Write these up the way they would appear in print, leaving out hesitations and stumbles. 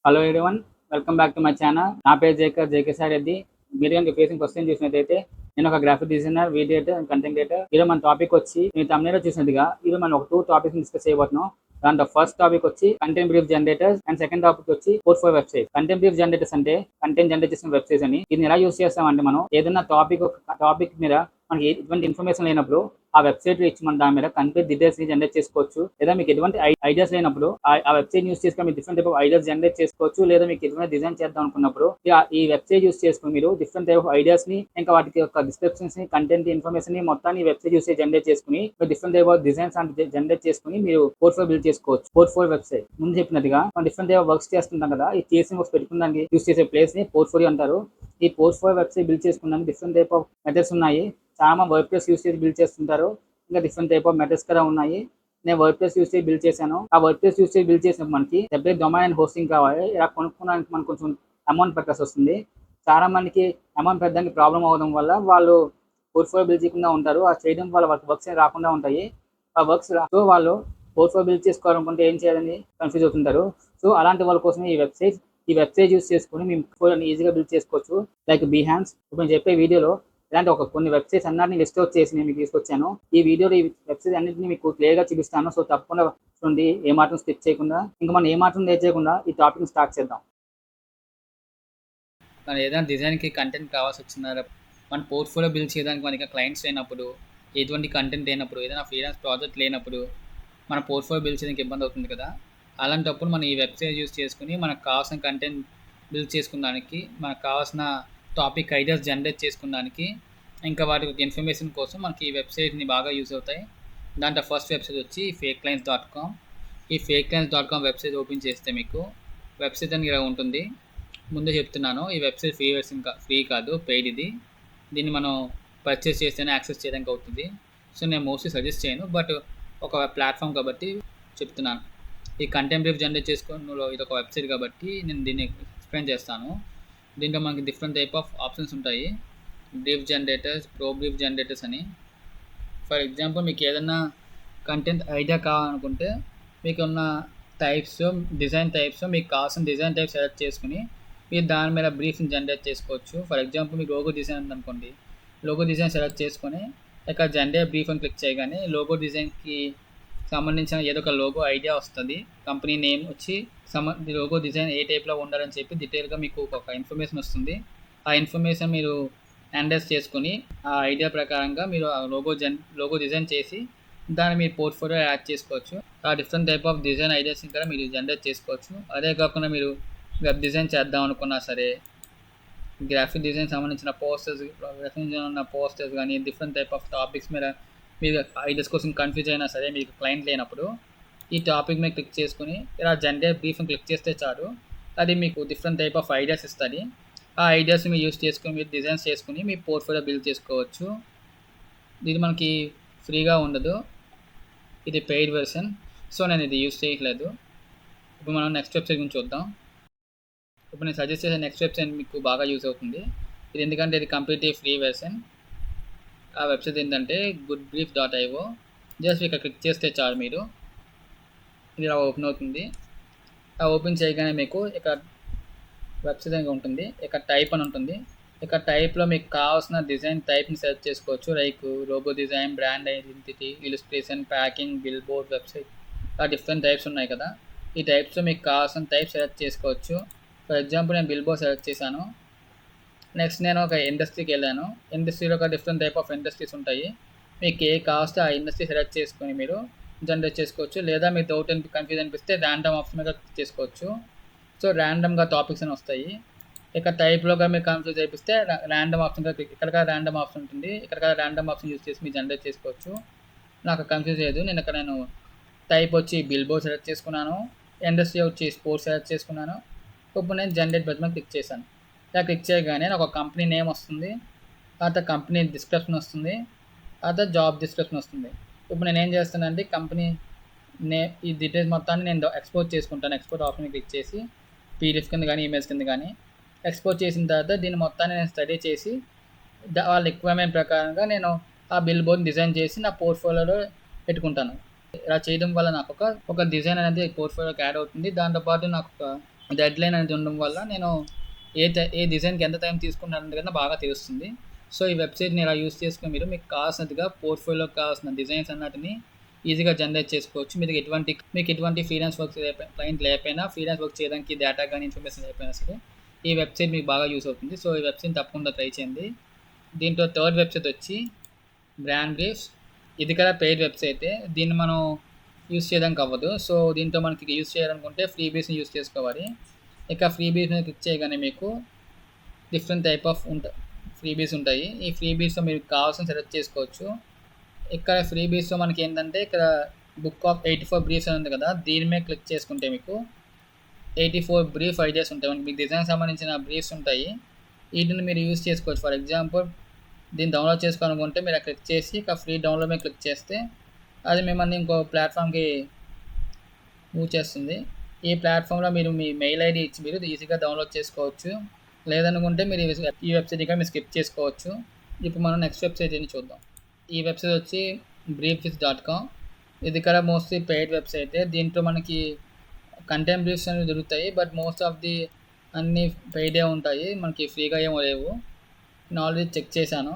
Hello everyone, welcome back to my channel. నా పేరు JK Sai Reddy. మీరు కనుక ఫేసింగ్ ఫస్ట్ టైం చూసినట్టయితే నేను ఒక graphic designer, video editor and content creator. ఈరోజు మన టాపిక్ వచ్చి మీరు తమిళలో చూసినట్టుగా ఈరోజు మనం ఒక 2 టాపిక్స్ డిస్కస్ చేయబోతున్నాం. దాంట్లో ఫస్ట్ టాపిక్ వచ్చి content brief generators and second topic వచ్చి portfolio website. Content brief generators అంటే కంటెంట్ జనరేట్ చేసిన వెబ్సైట్స్ అని. దీన్ని ఎలా యూస్ చేస్తామంటే మనం ఏదైనా టాపిక్ మీద మనకి ఎటువంటి ఇన్ఫర్మేషన్ లేనప్పుడు ఆ వెబ్సైట్ ఇచ్చి మనం దాని మీద కంప్లీట్ డీటెయిల్స్ ని జనరేట్ చేసుకోవచ్చు. లేదా మీకు ఎటువంటి ఐడియాస్ లేనప్పుడు ఆ వెబ్సైట్ యూస్ చేసుకుని మీరు different type of ideas generate చేసుకోవచ్చు. లేదా మీకు ఎటువంటి డిజైన్ చేద్దాం అనుకున్నప్పుడు ఈ వెబ్సైట్ యూస్ చేసుకుని మీరు డిఫరెంట్ టైప్ ఆఫ్ ఐడియాస్ ని, ఇంకా వాటికి యొక్క డిస్క్రిప్షన్స్ ని, కంటెంట్ ఇన్ఫర్మేషన్ ని మొత్తాన్ని వెబ్సైట్ యూస్ జనరేట్ చేసుకుని మీరు డిఫరెంట్ టైప్ ఆఫ్ డిజైన్స్ అంటే జనరేట్ చేసుకుని మీరు పోర్ట్ఫోలియో బిల్డ్ చేసుకోవచ్చు. పోర్ట్ఫోలియో వెబ్సైట్ ముందు చెప్పినట్టుగా మనం డిఫరెంట్ టైప్ ఆఫ్ వర్క్స్ చేస్తుంటాం కదా, ఈ చేసిన వర్క్స్ పెట్టుకోవడానికి యూస్ చేసే ప్లేస్ ని పోర్ట్ఫోలియో అంటారు. ఈ పోర్ట్ఫోలియో వెబ్సైట్ బిల్డ్ చేసుకోవడానికి డిఫరెంట్ టైప్ ఆఫ్ మెథడ్స్ ఉన్నాయి. చాలా వర్డ్ ప్రెస్ యూస్ చేసి బిల్డ్ చేస్తుంటారు. ఇంకా డిఫరెంట్ టైప్ ఆఫ్ మెథడ్స్ కూడా ఉన్నాయి. నేను వర్డ్ ప్రెస్ యూస్ చేసి బిల్డ్ చేశాను. ఆ వర్డ్ ప్రెస్ యూస్ చేసి బిల్డ్ చేసినప్పుడు మనకి సెపరేట్ డొమైన్ అండ్ హోస్టింగ్ కావాలి. ఇలా కొనుక్కోవడానికి మనకు కొంచెం అమౌంట్ పెట్టాల్సి వస్తుంది. చాలా మందికి అమౌంట్ పెట్టడానికి ప్రాబ్లం అవడం వల్ల వాళ్ళు పోర్ట్ఫోలియో బిల్డ్ చేయకుండా ఉంటారు. ఆ చేయడం వల్ల వాళ్ళకి వర్క్స్ రాకుండా ఉంటాయి. ఆ వర్క్స్ సో వాళ్ళు పోర్ట్ఫోలియో బిల్డ్ చేసుకోవాలనుకుంటే ఏం చేయాలని కన్ఫ్యూజ్ అవుతుంటారు. సో అలాంటి వాళ్ళ కోసం ఈ వెబ్సైట్ యూస్ చేసుకుని మీ పోర్ట్ఫోలియోని ఈజీగా బిల్డ్ చేసుకోవచ్చు. లైక్ బిహాన్స్. ఇప్పుడు నేను చెప్పే వీడియోలో ఇలాంటి కొన్ని వెబ్సైట్స్ అన్నిటిని లిస్ట్ అవుట్ చేసి నేను మీకు తీసుకొచ్చాను. ఈ వీడియోలో ఈ వెబ్సైట్ అన్నింటినీ మీకు క్లియర్గా చూపిస్తాను. సో తప్పకుండా చూడండి, ఏమాత్రం స్కిప్ చేయకుండా. ఇంకా మనం ఏమాత్రం లేట్ చేయకుండా ఈ టాపిక్ని స్టార్ట్ చేద్దాం. మన ఏదైనా డిజైన్కి కంటెంట్ కావాల్సి వచ్చినారా, మన పోర్ట్ఫోలియో బిల్డ్ చేయడానికి మనకి క్లయింట్స్ లేనప్పుడు, ఎటువంటి కంటెంట్ లేనప్పుడు, ఏదైనా ఫ్రీలాన్స్ ప్రాజెక్ట్ లేనప్పుడు మన పోర్ట్ఫోలియో బిల్డ్ చేయడానికి ఇబ్బంది అవుతుంది కదా. అలాంటప్పుడు మనం ఈ వెబ్సైట్ యూస్ చేసుకుని మనకు కావాల్సిన కంటెంట్ బిల్డ్ చేసుకున్నానికి, మనకు కావాల్సిన టాపిక్ ఐడియాస్ జనరేట్ చేసుకున్నానికి, ఇంకా వాటి ఇన్ఫర్మేషన్ కోసం మనకి ఈ వెబ్సైట్ని బాగా యూజ్ అవుతాయి. దాంట్లో ఫస్ట్ వెబ్సైట్ వచ్చి fakelines.com. ఈ fakelines.com వెబ్సైట్ ఓపెన్ చేస్తే మీకు వెబ్సైట్ అని ఇలా ఉంటుంది. ముందే చెప్తున్నాను, ఈ వెబ్సైట్ ఫ్రీ కాదు, పెయిడ్ ఇది. దీన్ని మనం పర్చేస్ చేస్తేనే యాక్సెస్ చేయడానికి అవుతుంది. సో నేను మోస్ట్లీ సజెస్ట్ చేయను, బట్ ఒక ప్లాట్ఫామ్ కాబట్టి చెప్తున్నాను. ఈ కంటెంట్ బ్రీఫ్ జనరేట్ చేసుకోవడంలో ఇది ఒక వెబ్సైట్ కాబట్టి నేను దీన్ని ఎక్స్ప్లెయిన్ చేస్తాను. దీంట్లో మనకి డిఫరెంట్ టైప్ ఆఫ్ ఆప్షన్స్ ఉంటాయి. Brief generators, pro brief generators అని. ఫర్ ఎగ్జాంపుల్ మీకు ఏదైనా కంటెంట్ ఐడియా కావాలనుకుంటే మీకు ఉన్న డిజైన్ టైప్స్ మీకు కావాల్సిన డిజైన్ టైప్ సెలెక్ట్ చేసుకుని మీరు దాని మీద బ్రీఫ్ని జనరేట్ చేసుకోవచ్చు. ఫర్ ఎగ్జాంపుల్ మీకు లోగో డిజైన్ ఉందనుకోండి, లోగో డిజైన్ సెలెక్ట్ చేసుకొని ఇక్కడ జనరేట్ బ్రీఫ్ అని క్లిక్ చేయగానే లోగో డిజైన్కి సంబంధించిన ఏదో ఒక లోగో ఐడియా వస్తుంది. కంపెనీ నేమ్ వచ్చి లోగో డిజైన్ ఏ టైప్లో ఉండాలని చెప్పి డీటెయిల్గా మీకు ఒక ఇన్ఫర్మేషన్ వస్తుంది. ఆ ఇన్ఫర్మేషన్ మీరు అండర్స్ చేసుకుని ఆ ఐడియా ప్రకారంగా మీరు ఆ లోగో డిజైన్ చేసి దాన్ని మీ పోర్ట్ఫోలియో యాడ్ చేసుకోవచ్చు. ఆ different type of design ideas కూడా మీరు జనరేట్ చేసుకోవచ్చు. అదే కాకుండా మీరు వెబ్ డిజైన్ చేద్దాం అనుకున్నా సరే, గ్రాఫిక్ డిజైన్ సంబంధించిన పోస్టర్స్ కానీ డిఫరెంట్ టైప్ ఆఫ్ టాపిక్స్ మీద మీరు ఐడియాస్ కోసం కన్ఫ్యూజ్ అయినా సరే, మీకు క్లయింట్ లేనప్పుడు ఈ టాపిక్ మీద క్లిక్ చేసుకుని ఇలా జనరేట్ బ్రీఫ్ని క్లిక్ చేస్తే చాలు, అది మీకు డిఫరెంట్ టైప్ ఆఫ్ ఐడియాస్ ఇస్తుంది. ఆ ఐడియాస్ మీరు యూస్ చేసుకుని మీరు డిజైన్స్ చేసుకుని మీ పోర్ట్ఫోలియో బిల్డ్ చేసుకోవచ్చు. ఇది మనకి ఫ్రీగా ఉండదు, ఇది పెయిడ్ వెర్షన్. సో నేను ఇది యూస్ చేయట్లేదు. ఇప్పుడు మనం నెక్స్ట్ వెబ్సైట్ గురించి చూద్దాం. ఇప్పుడు నేను సజెస్ట్ చేసే నెక్స్ట్ వెబ్సైట్ మీకు బాగా యూస్ అవుతుంది. ఇది ఎందుకంటే ఇది కంప్లీట్లీ ఫ్రీ వెర్షన్. ఆ వెబ్సైట్ ఏంటంటే goodbrief.io. జస్ట్ ఇక్కడ క్లిక్ చేస్తే చాలు, మీరు ఇది ఇలా ఓపెన్ అవుతుంది. ఆ ఓపెన్ చేయగానే మీకు ఇక్కడ వెబ్సైట్ అనేది ఉంటుంది. ఇక్కడ టైప్ అని ఉంటుంది. ఇక్కడ టైప్లో మీకు కావాల్సిన డిజైన్ టైప్ని సెలెక్ట్ చేసుకోవచ్చు. Like logo design, brand identity, illustration, packing, bill board, website, ఆ డిఫరెంట్ టైప్స్ ఉన్నాయి కదా. ఈ టైప్స్లో మీకు కావాల్సిన టైప్ సెలెక్ట్ చేసుకోవచ్చు. ఫర్ ఎగ్జాంపుల్ నేను బిల్ బోర్డ్ సెలెక్ట్ చేశాను. నెక్స్ట్ నేను ఒక ఇండస్ట్రీకి వెళ్ళాను. ఇండస్ట్రీలో ఒక డిఫరెంట్ టైప్ ఆఫ్ ఇండస్ట్రీస్ ఉంటాయి. మీకు ఏ కాస్ట్ ఆ ఇండస్ట్రీ సెలెక్ట్ చేసుకొని మీరు జనరేట్ చేసుకోవచ్చు. లేదా మీకు డౌట్ కన్ఫ్యూజ్ అనిపిస్తే ర్యాండమ్ ఆప్షన్ మీద క్లిక్ చేసుకోవచ్చు. సో ర్యాండమ్గా టాపిక్స్ అని వస్తాయి. ఇక్కడ టైప్లోగా మీరు కన్ఫ్యూజ్ అయిపిస్తే ర్యాండమ్ ఆప్షన్ ఇక్కడ ర్యాండమ్ ఆప్షన్ ఉంటుంది. ఇక్కడ ర్యాండమ్ ఆప్షన్ యూస్ చేసి మీరు జనరేట్ చేసుకోవచ్చు. నాకు కన్ఫ్యూజ్ లేదు. నేను టైప్ వచ్చి బిల్ బోర్డ్ సెలెక్ట్ చేసుకున్నాను, ఇండస్ట్రీ వచ్చి స్పోర్ట్స్ సెలెక్ట్ చేసుకున్నాను. ఇప్పుడు నేను జనరేట్ బటన్ క్లిక్ చేశాను. ఇలా క్లిక్ చేయగానే నాకు ఒక కంపెనీ నేమ్ వస్తుంది, తర్వాత కంపెనీ డిస్క్రిప్షన్ వస్తుంది, తర్వాత జాబ్ డిస్క్రిప్షన్ వస్తుంది. ఇప్పుడు నేను ఏం చేస్తానంటే కంపెనీ ఈ డీటెయిల్స్ మొత్తాన్ని నేను ఎక్స్పోర్ట్ చేసుకుంటాను. ఎక్స్పోర్ట్ ఆప్షన్ క్లిక్ చేసి పీడిఎఫ్ కింద కానీ ఇమేజ్ కింద కానీ ఎక్స్పోర్ట్ చేసిన తర్వాత దీన్ని మొత్తాన్ని నేను స్టడీ చేసి వాళ్ళ రిక్వైర్మెంట్ ప్రకారంగా నేను ఆ బిల్ బోర్డ్ని డిజైన్ చేసి నా పోర్ట్ఫోలియోలో పెట్టుకుంటాను. ఇలా చేయడం వల్ల నాకు ఒక డిజైన్ అనేది పోర్ట్ఫోలియోకి యాడ్ అవుతుంది. దాంతోపాటు నాకు ఒక డెడ్ లైన్ అనేది ఉండడం వల్ల నేను ఏ డిజైన్కి ఎంత టైం తీసుకున్నాను కదా బాగా తెలుస్తుంది. సో ఈ వెబ్సైట్ని ఇలా యూస్ చేసుకుని మీరు మీకు కావాల్సినట్టుగా పోర్ట్ఫోలియోకి కావాల్సిన డిజైన్స్ అన్నిటిని ఈజీగా జనరేట్ చేసుకోవచ్చు. మీకు ఎటువంటి ఫ్రీలాన్స్ వర్క్ క్లయింట్ లేకపోయినా, ఫ్రీలాన్స్ వర్క్ చేయడానికి డేటా కానీ ఇన్ఫర్మేషన్ లేకపోయినా సరే ఈ వెబ్సైట్ మీకు బాగా యూస్ అవుతుంది. సో ఈ వెబ్సైట్ తప్పకుండా ట్రై చేయండి. దీంట్లో థర్డ్ వెబ్సైట్ వచ్చి బ్రాండ్ బ్రీఫ్స్. ఇది కూడా పెయిడ్ వెబ్సైటే, దీన్ని మనం యూస్ చేయడానికి అవ్వదు. సో దీంతో మనకి యూస్ చేయాలనుకుంటే ఫ్రీ బీస్ని యూస్ చేసుకోవాలి. ఇక ఫ్రీ బీస్ని క్లిక్ చేయగానే మీకు డిఫరెంట్ టైప్ ఆఫ్ ఫ్రీ బీస్ ఉంటాయి. ఈ ఫ్రీ బీస్లో మీరు కావాల్సిన సెలెక్ట్ చేసుకోవచ్చు. ఇక్కడ ఫ్రీ బీస్లో మనకి ఏంటంటే ఇక్కడ బుక్ ఆఫ్ 84 బ్రీఫ్స్ అని ఉంది కదా, దీని మీద క్లిక్ చేసుకుంటే మీకు 84 బ్రీఫ్ ఐడియాస్ ఉంటాయి. మనకి మీకు డిజైన్ సంబంధించిన బ్రీఫ్స్ ఉంటాయి. వీటిని మీరు యూస్ చేసుకోవచ్చు. ఫర్ ఎగ్జాంపుల్ దీన్ని డౌన్లోడ్ చేసుకోవాలనుకుంటే మీరు క్లిక్ చేసి ఇక ఫ్రీ డౌన్లోడ్ మీద క్లిక్ చేస్తే అది మిమ్మల్ని ఇంకో ప్లాట్ఫామ్కి మూవ్ చేస్తుంది. ఈ ప్లాట్ఫామ్లో మీరు మీ మెయిల్ ఐడి ఇచ్చి మీరు ఈజీగా డౌన్లోడ్ చేసుకోవచ్చు. లేదనుకుంటే మీరు ఈ వెబ్సైట్ ఇక్కడ మీరు స్కిప్ చేసుకోవచ్చు. ఇప్పుడు మనం నెక్స్ట్ వెబ్సైట్ ఏంటి చూద్దాం. ఈ వెబ్సైట్ వచ్చి briefs.com. ఇది కూడా మోస్ట్లీ పెయిడ్ వెబ్సైటే. దీంట్లో మనకి కంటెంట్ బ్రీఫ్స్ అనేవి దొరుకుతాయి, బట్ మోస్ట్ ఆఫ్ ది అన్నీ పెయిడే ఉంటాయి, మనకి ఫ్రీగా ఏమో లేవు. నేను ఆల్రెడీ చెక్ చేశాను,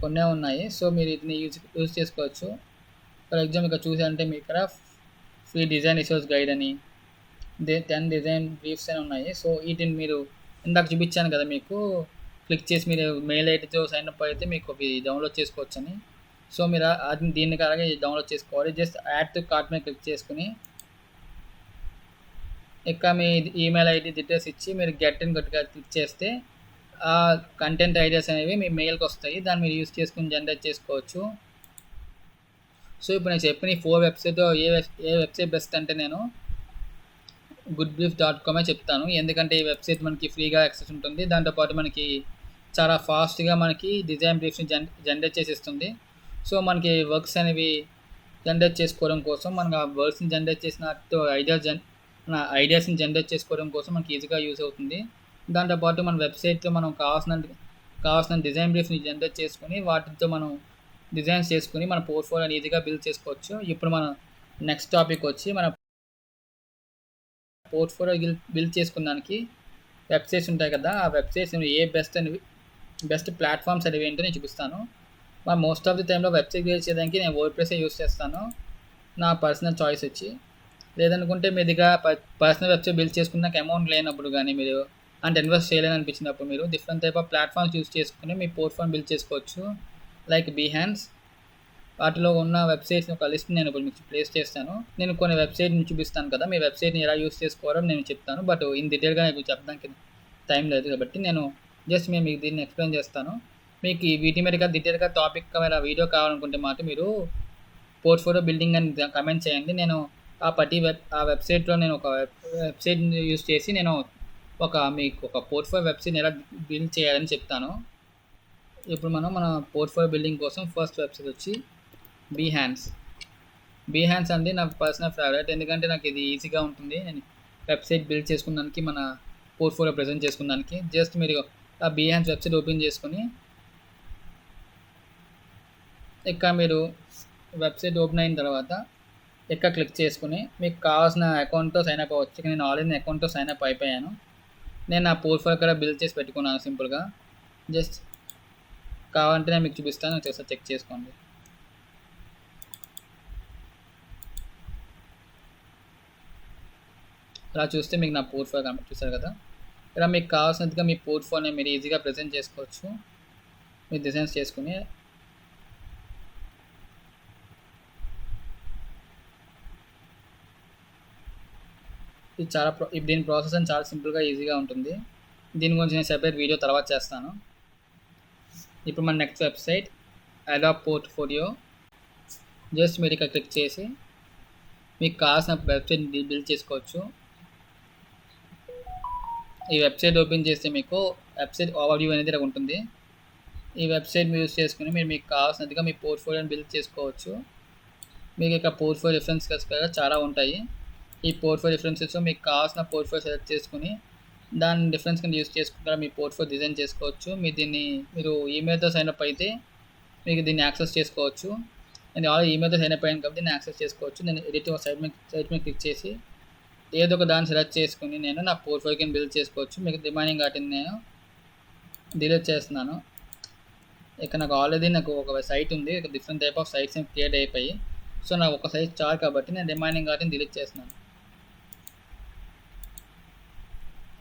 కొన్నే ఉన్నాయి. సో మీరు వీటిని యూజ్ చేసుకోవచ్చు. ఫర్ ఎగ్జాంపుల్ ఇక్కడ చూసారంటే మీకు ఇక్కడ ఫ్రీ డిజైన్ రిసోర్స్ గైడ్ అని 10 డిజైన్ బ్రీఫ్స్ అని ఉన్నాయి. సో వీటిని మీరు ఇందాక చూపించాను కదా, మీకు క్లిక్ చేసి మీరు మెయిల్ ఐడితో సైన్ అప్ అయితే మీకు అవి డౌన్లోడ్ చేసుకోవచ్చు అని. సో మీరు దీన్ని అలాగే డౌన్లోడ్ చేసుకోవాలి. జస్ట్ యాడ్ టు కార్ట్ మీద క్లిక్ చేసుకుని ఇక మీ ఈమెయిల్ ఐడి డీటెయిల్స్ ఇచ్చి మీరు గెట్ అండ్ గట్టిగా క్లిక్ చేస్తే ఆ కంటెంట్ ఐడియాస్ అనేవి మీ మెయిల్కి వస్తాయి. దాన్ని మీరు యూస్ చేసుకుని జనరేట్ చేసుకోవచ్చు. సో ఇప్పుడు నేను చెప్పిన ఈ 4 వెబ్సైట్ ఏ వెబ్సైట్ బెస్ట్ అంటే నేను goodbrief.com చెప్తాను. ఎందుకంటే ఈ వెబ్సైట్ మనకి ఫ్రీగా యాక్సెస్ ఉంటుంది. దాంతోపాటు మనకి చాలా ఫాస్ట్గా మనకి డిజైన్ బ్రీఫ్స్ని జనరేట్ చేసి ఇస్తుంది. సో మనకి వర్క్స్ అనేవి జనరేట్ చేసుకోవడం కోసం, మనకు ఆ వర్క్స్ని జనరేట్ చేసినట్టు ఐడియాస్ని జనరేట్ చేసుకోవడం కోసం మనకి ఈజీగా యూజ్ అవుతుంది. దాంతోపాటు మన వెబ్సైట్లో మనం కావాల్సిన డిజైన్ బ్రీఫ్ని జనరేట్ చేసుకుని వాటితో మనం డిజైన్స్ చేసుకుని మన పోర్ట్ఫోలియోని ఈజీగా బిల్డ్ చేసుకోవచ్చు. ఇప్పుడు మన నెక్స్ట్ టాపిక్ వచ్చి మన పోర్ట్ఫోలియో బిల్డ్ చేసుకున్నానికి వెబ్సైట్స్ ఉంటాయి కదా, ఆ వెబ్సైట్స్ ఏ బెస్ట్ ప్లాట్ఫామ్స్ అనేవి ఏంటో నేను చూపిస్తాను. మా మోస్ట్ ఆఫ్ ది టైంలో వెబ్సైట్ బిల్డ్ చేయడానికి నేను వర్డ్ప్రెస్ యూస్ చేస్తాను, నా పర్సనల్ చాయిస్ వచ్చి. లేదనుకుంటే మీ దగ్గర పర్సనల్ వెబ్సైట్ బిల్డ్ చేసుకున్నాక అమౌంట్ లేనప్పుడు కానీ మీరు అంటే ఇన్వెస్ట్ చేయలేని అనిపించినప్పుడు మీరు different type of platforms use చేసుకుని మీ పోర్ట్ఫోలియో బిల్డ్ చేసుకోవచ్చు. Like Behance. వాటిలో ఉన్న వెబ్సైట్స్ ఒక లిస్ట్ నేను ఇప్పుడు మీకు ప్లేస్ చేస్తాను. నేను కొన్ని వెబ్సైట్ని చూపిస్తాను కదా, మీ వెబ్సైట్ని ఎలా యూస్ చేసుకోవాలో నేను చెప్తాను. బట్ ఇన్ డీటెయిల్గా నాకు చెప్పడానికి టైం లేదు కాబట్టి నేను జస్ట్ మీకు దీన్ని ఎక్స్ప్లెయిన్ చేస్తాను. మీకు వీటి మీద డీటెయిల్గా టాపిక్ వీడియో కావాలనుకుంటే మాత్రం మీరు పోర్ట్ఫోలియో బిల్డింగ్ అని కమెంట్ చేయండి. నేను ఆ వెబ్సైట్లో నేను ఒక వెబ్సైట్ని యూస్ చేసి నేను మీకు ఒక పోర్ట్ఫోలియో వెబ్సైట్ని ఎలా బిల్డ్ చేయాలని చెప్తాను. ఇప్పుడు మన పోర్ట్ఫోలియో బిల్డింగ్ కోసం ఫస్ట్ వెబ్సైట్ వచ్చి Behance అండి నా పర్సనల్ ఫేవరెట్. ఎందుకంటే నాకు ఇది ఈజీగా ఉంటుంది నేను వెబ్సైట్ బిల్డ్ చేసుకున్నానికి, మన పోర్ట్ఫోలియో ప్రజెంట్ చేసుకున్నానికి. జస్ట్ మీరు ఆ Behance వెబ్సైట్ ఓపెన్ చేసుకుని ఇక్కడ మీరు వెబ్సైట్ ఓపెన్ అయిన తర్వాత ఇక్కడ క్లిక్ చేసుకుని మీకు కావాల్సిన అకౌంట్తో సైన్ అప్ అవ్వచ్చు. నేను ఆల్రెడీ అకౌంట్తో సైన్ అప్ అయిపోయాను. నేను నా పోర్ట్ఫోలియో కూడా బిల్డ్ చేసి పెట్టుకున్నాను సింపుల్గా. జస్ట్ కావాలంటే నేను మీకు చూపిస్తాను, ఒకసారి చెక్ చేసుకోండి. ఇలా చూస్తే మీకు నా పోర్ట్ఫోలియో కంప్లీట్ చూస్తారు కదా. ఇలా మీకు కావాల్సినట్టుగా మీ పోర్ట్ఫోలియో మీరు ఈజీగా ప్రజెంట్ చేసుకోవచ్చు మీరు డిజైన్స్ చేసుకుని. ఇది దీని ప్రాసెస్ అని చాలా సింపుల్గా ఈజీగా ఉంటుంది. దీని గురించి నేను సెపరేట్ వీడియో తర్వాత చేస్తాను. ఇప్పుడు మన నెక్స్ట్ వెబ్సైట్ అడాప్ పోర్ట్ఫోలియో. జస్ట్ మీరు ఇక్కడ క్లిక్ చేసి మీకు కావాల్సిన వెబ్సైట్ బిల్డ్ చేసుకోవచ్చు. ఈ వెబ్సైట్ ఓపెన్ చేస్తే మీకు వెబ్సైట్ ఓవర్వ్యూ అనేది ఇలా ఉంటుంది. ఈ వెబ్సైట్ యూజ్ చేసుకుని మీకు కావాల్సినట్టుగా మీ పోర్ట్ఫోలియోని బిల్డ్ చేసుకోవచ్చు. మీకు ఇక్కడ పోర్ట్ఫోలియో రిఫరెన్సెస్ కూడా చాలా ఉంటాయి. ఈ పోర్ట్ఫోలియో రిఫరెన్సెస్ మీకు కావాల్సిన పోర్ట్ఫోలియో సెలెక్ట్ చేసుకుని దాని డిఫరెన్స్ కింద యూజ్ చేసుకుంటారా మీ పోర్ట్ఫోలియో డిజైన్ చేసుకోవచ్చు. మీరు ఈమెయిల్తో సైన్అప్ అయితే మీకు దీన్ని యాక్సెస్ చేసుకోవచ్చు. నేను ఆల్రెడీ ఈమెయిల్తో సైన్అప్ అయ్యాను కాబట్టి దీన్ని యాక్సెస్ చేసుకోవచ్చు. నేను ఎడిట్ సైట్ మీద క్లిక్ చేసి ఏదో ఒక దాన్ని సెలెక్ట్ చేసుకుని నేను నా పోర్ట్ఫోలియోని బిల్డ్ చేసుకోవచ్చు. మీకు రిమైనింగ్ వాటిని నేను డిలీట్ చేస్తున్నాను. ఇక నాకు ఆల్రెడీ ఒక సైట్ ఉంది, ఇక different type of sites create అయిపోయి. సో నాకు ఒక సైట్ చాలు కాబట్టి నేను రిమైనింగ్ వాటిని డిలీట్ చేస్తున్నాను.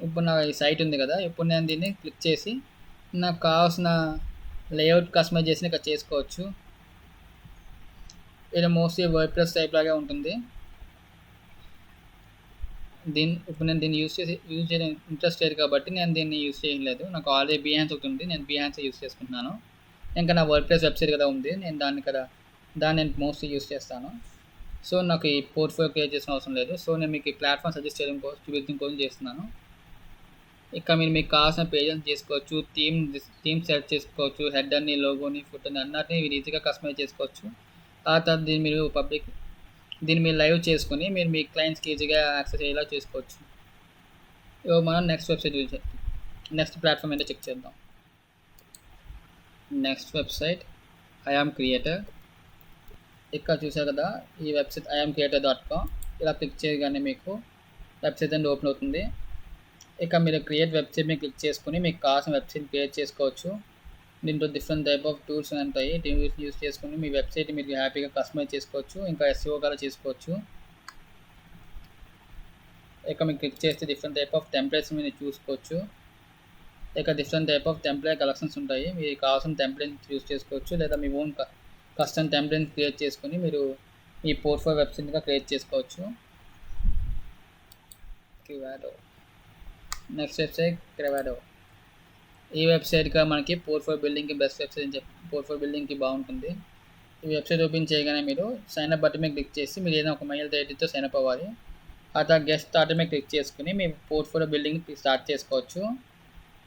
ఇప్పుడు నా ఈ సైట్ ఉంది కదా, ఇప్పుడు నేను దీన్ని క్లిక్ చేసి నాకు కావాల్సిన లేఅవుట్ కస్టమైజ్ చేసి ఇక్కడ చేసుకోవచ్చు. ఇది మోస్ట్లీ వర్డ్ ప్రెస్ టైప్ లాగే ఉంటుంది. ఇప్పుడు నేను దీన్ని యూజ్ చేయడం ఇంట్రెస్ట్ లేదు కాబట్టి నేను దీన్ని యూజ్ చేయలేదు. నాకు ఆల్రెడీ బిహాన్స్ ఒకటి ఉంది, నేను బిహాన్స్ యూజ్ చేసుకుంటున్నాను. ఇంకా నా వర్డ్ ప్రెస్ వెబ్సైట్ కదా ఉంది, నేను దాన్ని నేను మోస్ట్లీ యూజ్ చేస్తాను. సో నాకు ఈ పోర్ట్ఫోలియో క్రియేట్ చేసిన అవసరం లేదు. సో నేను మీకు ఈ ప్లాట్ఫామ్ సజెస్ట్ చేయడం కోసం చూపించడం కోసం చేస్తున్నాను. ఇక్కడ మీరు మీకు కావాల్సిన పేజెస్ చేసుకోవచ్చు, థీమ్ సెట్ చేసుకోవచ్చు, హెడర్ని, లోగోని, ఫుటర్ని అన్నిటిని మీరు ఈజీగా కస్టమైజ్ చేసుకోవచ్చు. ఆ తర్వాత దీన్ని మీరు లైవ్ చేసుకుని మీరు మీ క్లయింట్స్కి ఈజీగా యాక్సెస్ అయ్యేలా చేసుకోవచ్చు. మనం నెక్స్ట్ ప్లాట్ఫామ్ ఏంటో చెక్ చేద్దాం. Next website I am creator. ఇక్కడ చూసారు కదా, ఈ వెబ్సైట్ iamcreator.com. ఇలా క్లిక్ చేయగానే మీకు వెబ్సైట్ అనేది ఓపెన్ అవుతుంది. ఇక మీరు క్రియేట్ వెబ్సైట్ మీద క్లిక్ చేసుకుని మీకు కావాల్సిన వెబ్సైట్ క్రియేట్ చేసుకోవచ్చు. దీంట్లో డిఫరెంట్ టైప్ ఆఫ్ టూల్స్ ఉంటాయి, యూస్ చేసుకుని మీ వెబ్సైట్ మీరు హ్యాపీగా కస్టమైజ్ చేసుకోవచ్చు, ఇంకా SEO కూడా చేసుకోవచ్చు. ఇక మీరు క్లిక్ చేస్తే డిఫరెంట్ టైప్ ఆఫ్ టెంప్లెట్స్ మీరు చూసుకోవచ్చు. ఇక different type of template collections ఉంటాయి, మీకు కావాల్సిన టెంప్లెట్ యూస్ చేసుకోవచ్చు, లేదా మీ ఓన్ కస్టమ్ టెంప్లెట్ క్రియేట్ చేసుకుని మీరు ఈ పోర్ట్ఫోలియో వెబ్సైట్గా క్రియేట్ చేసుకోవచ్చు. Next website Crevado. ఈ వెబ్సైట్గా మనకి పోర్ట్ఫోలియో బిల్డింగ్కి బెస్ట్ వెబ్సైట్ అని పోర్ట్ఫోలియో బిల్డింగ్కి బాగుంటుంది. ఈ వెబ్సైట్ ఓపెన్ చేయగానే మీరు సైన్ అప్ బటన్ మీద క్లిక్ చేసి మీరు ఏదైనా ఒక మెయిల్ ఐడితో సైన్ అప్ అవ్వాలి. ఆ తర్వాత గెస్ట్ స్టార్టర్ మీద క్లిక్ చేసుకుని మీ పోర్ట్ఫోలియో బిల్డింగ్ స్టార్ట్ చేసుకోవచ్చు.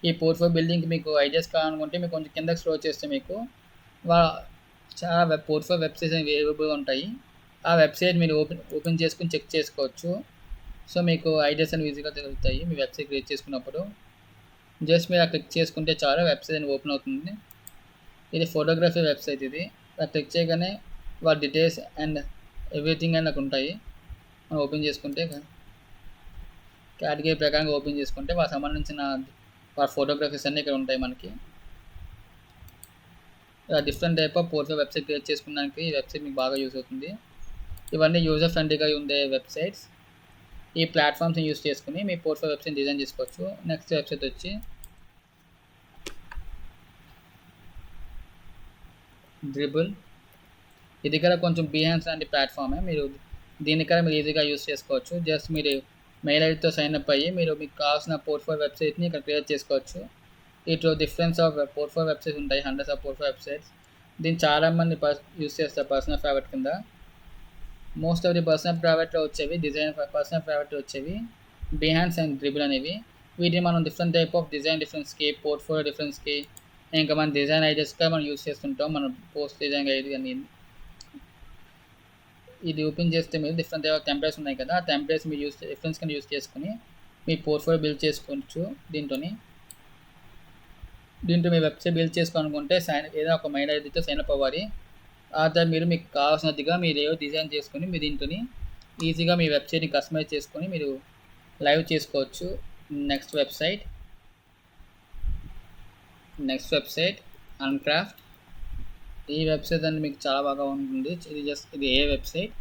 ఈ పోర్ట్ఫోలియో బిల్డింగ్కి మీకు ఐడియాస్ కావాలనుకుంటే మీకు కొంచెం కిందకి స్క్రోల్ చేస్తే మీకు చాలా పోర్ట్ఫోలియో వెబ్సైట్స్ అవైలబుల్గా ఉంటాయి. ఆ వెబ్సైట్ మీరు ఓపెన్ చేసుకుని చెక్ చేసుకోవచ్చు. సో మీకు ఐడియాస్ అనేవి ఈజీగా దొరుకుతాయి మీ వెబ్సైట్ క్రియేట్ చేసుకున్నప్పుడు. జస్ట్ మీరు క్లిక్ చేసుకుంటే చాలా వెబ్సైట్ అని ఓపెన్ అవుతుంది. ఇది ఫోటోగ్రఫీ వెబ్సైట్. ఇది క్లిక్ చేయగానే వాళ్ళ డీటెయిల్స్ అండ్ ఎవ్రీథింగ్ అని నాకు ఉంటాయి. మనం ఓపెన్ చేసుకుంటే కేటగిరీ ప్రకారంగా ఓపెన్ చేసుకుంటే వాళ్ళకి సంబంధించిన వాళ్ళ ఫోటోగ్రఫీస్ అన్నీ ఇక్కడ ఉంటాయి మనకి. Different type of portfolio website create చేసుకోవడానికి ఈ వెబ్సైట్ మీకు బాగా యూజ్ అవుతుంది. ఇవన్నీ యూజర్ ఫ్రెండ్లీగా ఉండే వెబ్సైట్స్. ఈ ప్లాట్ఫామ్స్ని యూజ్ చేసుకుని మీ పోర్ట్ఫోలియో వెబ్సైట్ డిజైన్ చేసుకోవచ్చు. నెక్స్ట్ వెబ్సైట్ వచ్చి డ్రిబుల్. ఇది కూడా కొంచెం బిహాన్స్ లాంటి ప్లాట్ఫామే. దీన్ని కూడా మీరు ఈజీగా యూజ్ చేసుకోవచ్చు. జస్ట్ మీరు మెయిల్ ఐడితో సైన్ అప్ అయ్యి మీకు కావాల్సిన పోర్ట్ఫోలియో వెబ్సైట్ని ఇక్కడ క్రియేట్ చేసుకోవచ్చు. ఇట్లో డిఫరెన్స్ ఆఫ్ పోర్ట్ఫోలియో వెబ్సైట్స్ ఉంటాయి, హండ్రెడ్స్ ఆఫ్ పోర్ట్ఫోలియో వెబ్సైట్స్. దీన్ని చాలామంది యూజ్ చేస్తారు పర్సనల్ ఫేవరెట్ కింద. మోస్ట్ ఆఫ్ ది పర్సనల్ ప్రైవేట్లో వచ్చేవి పర్సనల్ ప్రైవేట్లో వచ్చేవి బిహాన్స్ అండ్ డ్రిబుల్ అనేవి. వీటిని మనం డిఫరెంట్ టైప్ ఆఫ్ డిజైన్ డిఫరెన్స్కి, పోర్ట్ఫోలియో డిఫరెన్స్కి, ఇంకా మన డిజైన్ ఐడియాస్గా మనం యూజ్ చేస్తుంటాం. మనం పోస్ట్ డిజైన్ ఐడి అని. ఇది ఓపెన్ చేస్తే మీరు డిఫరెంట్ టైప్ ఆఫ్ టెంప్లెట్స్ ఉన్నాయి కదా, ఆ టెంప్లెట్స్ మీరు రిఫరెన్స్ కింద యూజ్ చేసుకుని మీ పోర్ట్ఫోలియో బిల్డ్ చేసుకోవచ్చు. దీంట్లో మీ వెబ్సైట్ బిల్డ్ చేసుకోవాలనుకుంటే ఏదైనా ఒక మెయిల్ ఐడితో సైన్ అప్ అవ్వాలి. ఆ తర్వాత మీకు కావాల్సినట్టుగా మీరు ఏవో డిజైన్ చేసుకొని మీరు దీంతో ఈజీగా మీ వెబ్సైట్ని కస్టమైజ్ చేసుకొని మీరు లైవ్ చేసుకోవచ్చు. Next website Uncraft. ఈ వెబ్సైట్ అనేది మీకు చాలా బాగా ఉంటుంది. ఇది ఏ వెబ్సైట్.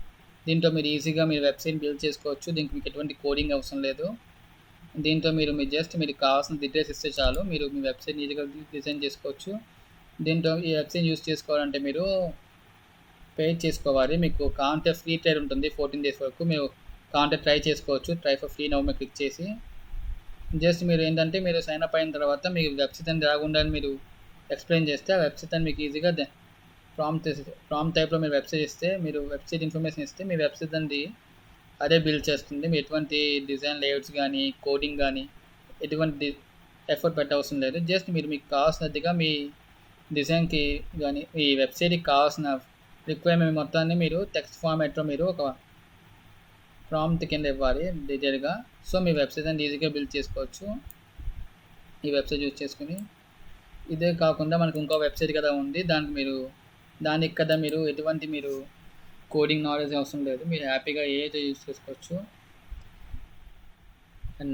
దీంట్లో మీరు ఈజీగా మీ వెబ్సైట్ బిల్డ్ చేసుకోవచ్చు. దీనికి మీకు ఎటువంటి కోడింగ్ అవసరం లేదు. దీంట్లో మీరు కావాల్సిన డీటెయిల్స్ ఇస్తే చాలు, మీరు మీ వెబ్సైట్ ఈజీగా డిజైన్ చేసుకోవచ్చు. దీంట్లో ఈ వెబ్సైట్ యూజ్ చేసుకోవాలంటే మీరు పే చేసుకోవాలి. మీకు కాంటాక్ట్ ఫ్రీ ట్రయల్ ఉంటుంది 14 days వరకు. మీరు కాంటాక్ట్ ట్రై చేసుకోవచ్చు. ట్రై ఫర్ ఫ్రీ నౌ మీద క్లిక్ చేసి జస్ట్ మీరు ఏంటంటే మీరు సైన్ అప్ అయిన తర్వాత మీకు వెబ్సైట్ అని రాకుండా మీరు ఎక్స్ప్లెయిన్ చేస్తే ఆ వెబ్సైట్ అని మీకు ఈజీగా ప్రాంప్ట్ టైప్లో మీరు వెబ్సైట్ ఇస్తే, మీరు వెబ్సైట్ ఇన్ఫర్మేషన్ ఇస్తే మీ వెబ్సైట్ అనేది అదే బిల్డ్ చేస్తుంది. మీ ఎటువంటి డిజైన్ లేఅవుట్స్ కానీ కోడింగ్ కానీ ఎటువంటి ఎఫర్ట్ పెట్టవసరం లేదు. జస్ట్ మీకు కావాల్సినట్టుగా మీ డిజైన్కి కానీ ఈ వెబ్సైట్కి కావాల్సిన రిక్వైర్మెంట్ మొత్తాన్ని మీరు టెక్స్ట్ ఫార్మాట్లో మీరు ఒక ప్రాంప్ట్ కింద ఇవ్వాలి డీటెయిల్గా. సో మీ వెబ్సైట్ అనేది ఈజీగా బిల్డ్ చేసుకోవచ్చు ఈ వెబ్సైట్ యూజ్ చేసుకుని. ఇదే కాకుండా మనకు ఇంకో వెబ్సైట్ కదా ఉంది, దానికి కదా మీరు ఎటువంటి కోడింగ్ నాలెడ్జ్ అవసరం లేదు. మీరు హ్యాపీగా ఏదైతే యూజ్ చేసుకోవచ్చు.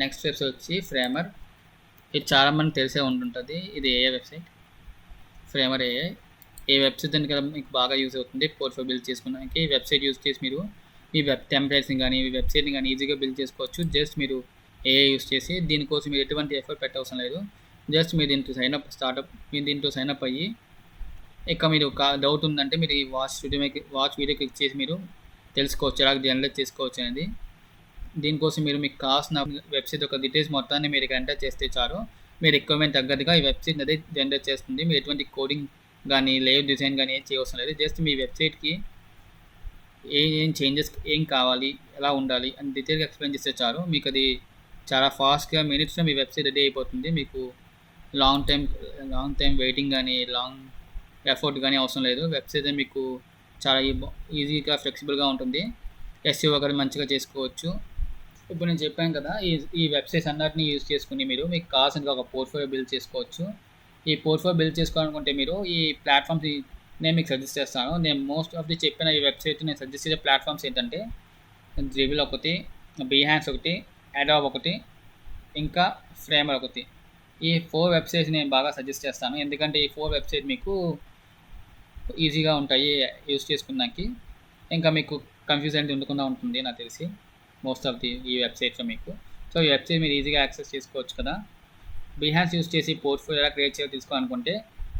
నెక్స్ట్ వెబ్సైట్ వచ్చి ఫ్రేమర్. ఇది చాలా మంది తెలిసే ఉంటుంటుంది. ఇది ఏఐ వెబ్సైట్. Framer AI. ఈ వెబ్సైట్ దానికి మీకు బాగా యూజ్ అవుతుంది పోర్ట్ఫోలియో బిల్డ్ చేసుకోవడానికి. ఈ వెబ్సైట్ యూజ్ చేసి మీరు ఈ వెబ్ టెంప్లెట్స్ని కానీ ఈ వెబ్సైట్ని కానీ ఈజీగా బిల్డ్ చేసుకోవచ్చు. జస్ట్ మీరు ఏఐ యూజ్ చేసి దీనికోసం మీరు ఎటువంటి ఎఫర్ట్ పెట్టవసరం లేదు. జస్ట్ మీరు దీంట్లో సైన్అప్ మీరు దీంట్లో సైన్అప్ అయ్యి ఇక మీరు డౌట్ ఉందంటే మీరు ఈ వాచ్ వీడియో క్లిక్ చేసి మీరు తెలుసుకోవచ్చు ఎలా జనరేట్ చేసుకోవచ్చు అనేది. దీనికోసం మీరు మీకు కావాల్సిన వెబ్సైట్ యొక్క డీటెయిల్స్ మొత్తాన్ని మీరు ఇక్కడ ఎంటర్ చేస్తే చాలు. మీ రిక్వైర్మెంట్ తగ్గట్టుగా ఈ వెబ్సైట్ అదే జనరేట్ చేస్తుంది. మీరు ఎటువంటి కోడింగ్ కానీ లేఅవుట్ డిజైన్ కానీ ఏం చేయవసరం లేదు. జస్ట్ మీ వెబ్సైట్కి ఏం చేంజెస్ ఏం కావాలి ఎలా ఉండాలి అని డీటెయిల్గా ఎక్స్ప్లెయిన్ చేస్తే చాలు. మీకు అది చాలా ఫాస్ట్గా మినిట్స్లో మీ వెబ్సైట్ రెడీ అయిపోతుంది. మీకు లాంగ్ టైం వెయిటింగ్ కానీ లాంగ్ ఎఫర్ట్ కానీ అవసరం లేదు. వెబ్సైట్ మీకు చాలా ఈజీగా ఫ్లెక్సిబుల్గా ఉంటుంది. ఎస్ఈఓ కూడా మంచిగా చేసుకోవచ్చు. ఇప్పుడు నేను చెప్పాను కదా ఈ వెబ్సైట్స్ అన్నిటిని యూజ్ చేసుకుని మీరు మీకు కావాల్సిన ఒక పోర్ట్ఫోలియో బిల్డ్ చేసుకోవచ్చు. ఈ పోర్ట్ఫోలియో బిల్డ్ చేసుకోవాలనుకుంటే మీరు ఈ ప్లాట్ఫామ్స్ నేను మీకు సజెస్ట్ చేస్తాను. నేను మోస్ట్ ఆఫ్ ది చెప్పిన ఈ వెబ్సైట్ నేను సజెస్ట్ చేసే ప్లాట్ఫామ్స్ ఏంటంటే డ్రిబుల్ ఒకటి, బిహాన్స్ ఒకటి, అడాబ్ ఒకటి, ఇంకా ఫ్రేమర్ ఒకటి. ఈ 4 వెబ్సైట్స్ నేను బాగా సజెస్ట్ చేస్తాను. ఎందుకంటే ఈ 4 వెబ్సైట్ మీకు ఈజీగా ఉంటాయి యూజ్ చేసుకున్నాకి. ఇంకా మీకు కన్ఫ్యూజ్ అనేది ఉండకుండా ఉంటుంది నాకు తెలిసి మోస్ట్ ఆఫ్ ఈ వెబ్సైట్స్లో మీకు. సో ఈ వెబ్సైట్ మీరు ఈజీగా యాక్సెస్ చేసుకోవచ్చు కదా. బిహాన్స్ యూజ్ చేసి పోర్ట్ఫోలియో ఎలా క్రియేట్ చేయాలో తీసుకోవాలనుకుంటే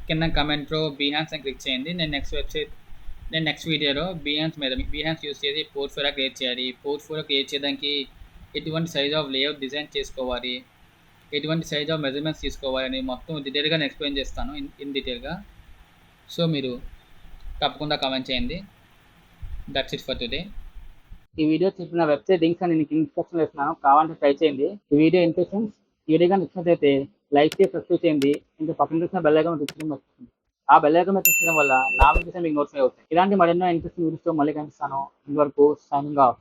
కింద కమెంట్లో బిహాన్స్ అని క్లిక్ చేయండి. నేను నెక్స్ట్ వీడియోలో బిహాన్స్ యూజ్ చేసి పోర్ట్ఫోలియో క్రియేట్ చేయాలి, పోర్ట్ఫోలియో క్రియేట్ చేయడానికి ఎటువంటి సైజ్ ఆఫ్ లేఅవుట్ డిజైన్ చేసుకోవాలి, ఎటువంటి సైజ్ ఆఫ్ మెజర్మెంట్స్ తీసుకోవాలి అని మొత్తం డీటెయిల్గా నేను ఎక్స్ప్లెయిన్ చేస్తాను ఇన్ డీటెయిల్గా. సో మీరు తప్పకుండా కామెంట్ చేయండి. That's it for today. ఈ వీడియో చెప్పిన వెబ్సైట్ లింక్స్ అని నేను ఇన్స్ట్రక్షన్ ఇస్తున్నాను, కావాలంటే ట్రై చేయండి. ఈ వీడియో వీడియో కానీ నచ్చినట్లయితే లైక్ చేసి సబ్స్క్రైబ్ చేయండి. ఇంకా పక్కన చూసిన బెల్ ఐకాన్ క్లిక్ చేయడం వస్తుంది. ఆ బెల్ ఐకాన్ మీద క్లిక్ చేయడం వల్ల నా వీడియోస్ మీకు నోటిఫై అవుతాయి. ఇలాంటి మరెన్నో ఇంట్రెస్టింగ్ వీడియోస్తో మళ్ళీ కనిపిస్తాను. ఇంతవరకు సైనింగ్ ఆఫ్.